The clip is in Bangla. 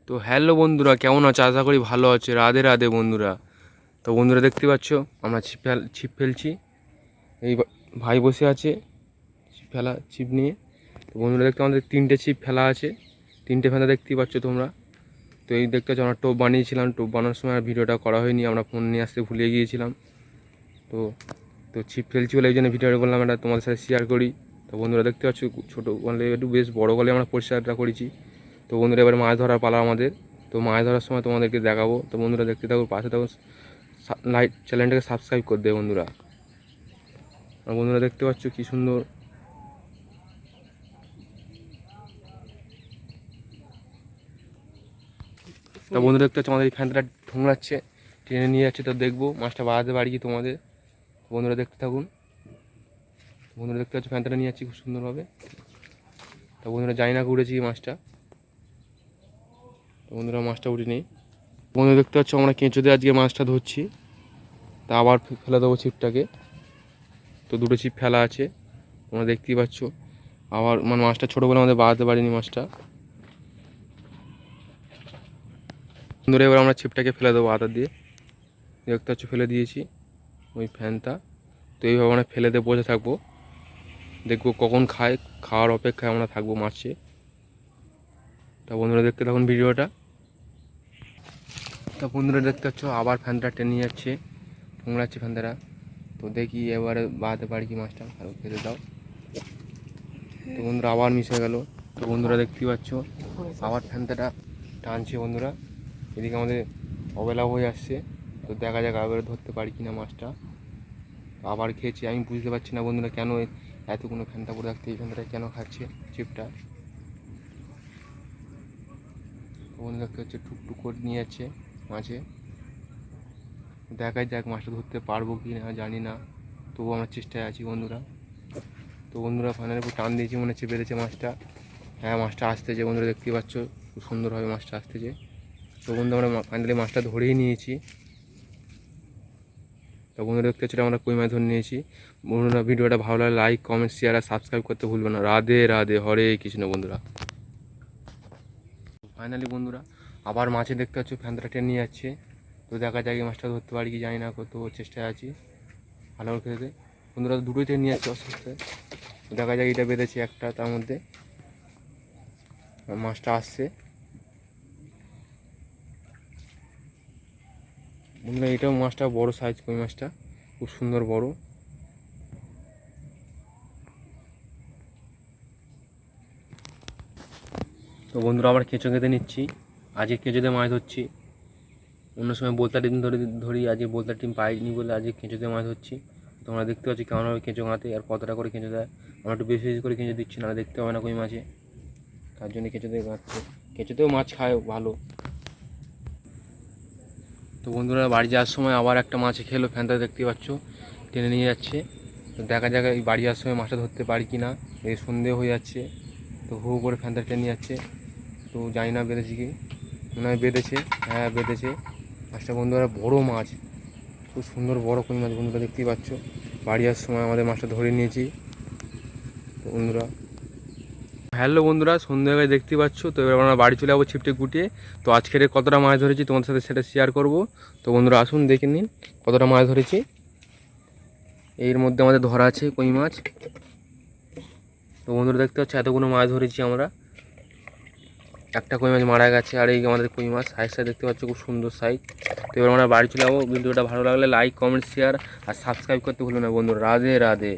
তো হ্যালো বন্ধুরা, কেমন আছো? আশা করি ভালো আছে। রাধে রাধে বন্ধুরা। তো বন্ধুরা দেখতে পাচ্ছ আমরা ছিপ ফেলছি। এই ভাই বসে আছে ছিপ নিয়ে। তো বন্ধুরা দেখতে আমাদের 3টে ছিপ ফেলা আছে, 3টে ফেলা দেখতেই পাচ্ছ তোমরা। তো এই দেখতে পাচ্ছ আমরা টোপ বানিয়েছিলাম, টোপ বানানোর সময় আর ভিডিওটা করা হয়নি, আমরা ফোন নিয়ে আসতে ভুলে গিয়েছিলাম। তো তো ছিপ ফেলছি বলে এই জন্য ভিডিওটা বললাম এটা তোমাদের সাথে শেয়ার করি। তো বন্ধুরা দেখতে পাচ্ছ ছোটো গলে একটু বেশ বড়ো গলে আমরা পরিষ্কারটা করেছি। তো বন্ধুরা এবার মাছ ধরার পালা আমাদের। তো মাছ ধরার সময় তোমাদেরকে দেখাবো। তো বন্ধুরা দেখতে থাকো, পাশে থাকো, লাইক চ্যানেলটাকে সাবস্ক্রাইব করে দেবে বন্ধুরা। আর বন্ধুরা দেখতে পাচ্ছ কি সুন্দর তা বন্ধুরা দেখতে পাচ্ছ আমাদের এই ফ্যানটা ঠোঙাচ্ছে, টেনে নিয়ে যাচ্ছে। তো দেখবো মাছটা বাড়াতে পারি কি তোমাদের। বন্ধুরা দেখতে থাকুন। বন্ধুরা দেখতে পাচ্ছ ফ্যানটা নিয়ে যাচ্ছি খুব সুন্দরভাবে। তা বন্ধুরা জানি না উড়েছি মাছটা। তো বন্ধুরা মাছটা উঠে নেই। বন্ধুরা দেখতে পাচ্ছ আমরা কেঁচো দিয়ে আজকে মাছটা ধরছি। তা আবার ফেলে দেবো ছিপটাকে। তো 2টো ছিপ ফেলা আছে তোমরা দেখতেই পাচ্ছ। আবার মানে মাছটা ছোটো বলে আমাদের বাড়াতে পারিনি মাছটা। বন্ধুরা এবার আমরা ছিপটাকে ফেলে দেবো আদা দিয়ে। দেখতে পাচ্ছ ফেলে দিয়েছি ওই ফ্যানটা। তো এইভাবে আমরা ফেলে দিয়ে বসে থাকবো, দেখবো কখন খায়, খাওয়ার অপেক্ষায় আমরা থাকবো মাছে। তা বন্ধুরা দেখতে থাকুন ভিডিওটা। তা বন্ধুরা দেখতে পাচ্ছ আবার ফ্যানটা টেনে যাচ্ছে, ঠোঙাচ্ছে ফ্যানটা। তো দেখি এবারে বাড়াতে পারি কি মাছটা, ভালো খেতে দাও। তো বন্ধুরা আবার মিশে গেল। তো বন্ধুরা দেখতেই পাচ্ছ আবার ফ্যানটা টানছে বন্ধুরা। এদিকে আমাদের অবেলা হয়ে আসছে। তো দেখা যাক আবার ধরতে পারি কিনা মাছটা। আবার খেয়েছি, আমি বুঝতে পারছি না বন্ধুরা কেন এতগুলো ফ্যানটা পরে থাকতে এই ফ্যানটা কেন খাচ্ছে চিপটা। তো বন্ধুরা দেখতে হচ্ছে টুকটুক করে নিয়ে যাচ্ছে মাছে। দেখাই যাক মাছটা ধরতে পারবো কি না জানি না, তবুও আমরা চেষ্টায় আছি বন্ধুরা। তো বন্ধুরা ফাইনালি খুব টান দিয়েছি, মনে হচ্ছে বেড়েছে মাছটা। হ্যাঁ মাছটা আসতেছে বন্ধুরা দেখতেই পাচ্ছ, খুব সুন্দরভাবে মাছটা আসতেছে। তো বন্ধু আমরা ফাইনালি মাছটা ধরেই নিয়েছি। তো বন্ধুরা দেখতে পাচ্ছি আমরা কই মাছ ধরে নিয়েছি। বন্ধুরা ভিডিওটা ভালো লাগে লাইক কমেন্ট শেয়ার আর সাবস্ক্রাইব করতে ভুলবেন না। রাধে রাধে, হরে কৃষ্ণ বন্ধুরা। ফাইনালি বন্ধুরা আবার মাছে দেখতে পাচ্ছ ফ্যানটা টেনে নিয়ে যাচ্ছে। তো দেখা যায় এই মাছটা ধরতে পারি কি জানি না, কত চেষ্টায় আছি ভালো করে খেতে। বন্ধুরা 2টোই টেনে নিয়ে যাচ্ছে অসুস্থ। দেখা যায় এটা বেঁধেছে একটা, তার মধ্যে মাছটা আসছে। বন্ধুরা এটাও মাছটা বড় সাইজ, কই মাছটা খুব সুন্দর বড়। তো বন্ধুরা আবার কেঁচো খেতে নিচ্ছি। আজকে কেঁচোতে মাছ ধরছি, অন্য সময় বোলতা ডিম ধরি, আজকে বোলতা ডিম পাইনি বলে আজকে কেঁচোতে মাছ ধরছি। তোমরা দেখতে পাচ্ছি কেমনভাবে কেঁচো গাঁতে আর কতটা করে কেঁচো দেয়। আমরা একটু বেশি বেশি করে কেঁচো দিচ্ছি, না দেখতে হবে না কই মাছে, তার জন্য কেঁচোতে গাঁতছে। কেঁচোতেও মাছ খায় ভালো। তো বন্ধুরা বাড়ি যাওয়ার সময় আবার একটা মাছ খেলো, ফ্যানটা দেখতে পাচ্ছ টেনে নিয়ে যাচ্ছে। তো দেখা যাক এই বাড়ি যাওয়ার সময় মাছটা ধরতে পারি কি না। এই সন্ধে হয়ে যাচ্ছে, তো হু করে ফ্যানটা টেনে যাচ্ছে। তো জানি না বেঁধেছি কি, মনে হয় বেঁধেছে। হ্যাঁ বেঁধেছে মাছটা বন্ধুরা, বড় মাছ, খুব সুন্দর বড় কই মাছ বন্ধুরা দেখতেই পাচ্ছ। বাড়ি যাওয়ার সময় আমাদের মাছটা ধরে নিয়েছি। তো বন্ধুরা হ্যালো বন্ধুরা, সন্ধ্যে হয়ে দেখতেই পাচ্ছ। তো এবার আমরা বাড়ি চলে যাবো ছিপটে গুটিয়ে। তো আজকের কতটা মাছ ধরেছি তোমাদের সাথে সেটা শেয়ার করব। তো বন্ধুরা আসুন দেখে নিন কতটা মাছ ধরেছি। এর মধ্যে আমাদের ধরা আছে কই মাছ। তো বন্ধুরা দেখতে পাচ্ছ এতগুলো মাছ ধরেছি আমরা। একটা কই মাছ মারা গেছে, আর এই আমাদের কই মাছ সাইজটা দেখতে পাচ্ছ খুব সুন্দর সাইজ। তো এবার আমরা বাড়ি চলে যাবো। ভিডিওটা ভালো লাগলে লাইক কমেন্ট শেয়ার আর সাবস্ক্রাইব করতে ভুলো না বন্ধুরা। রাধে রাধে।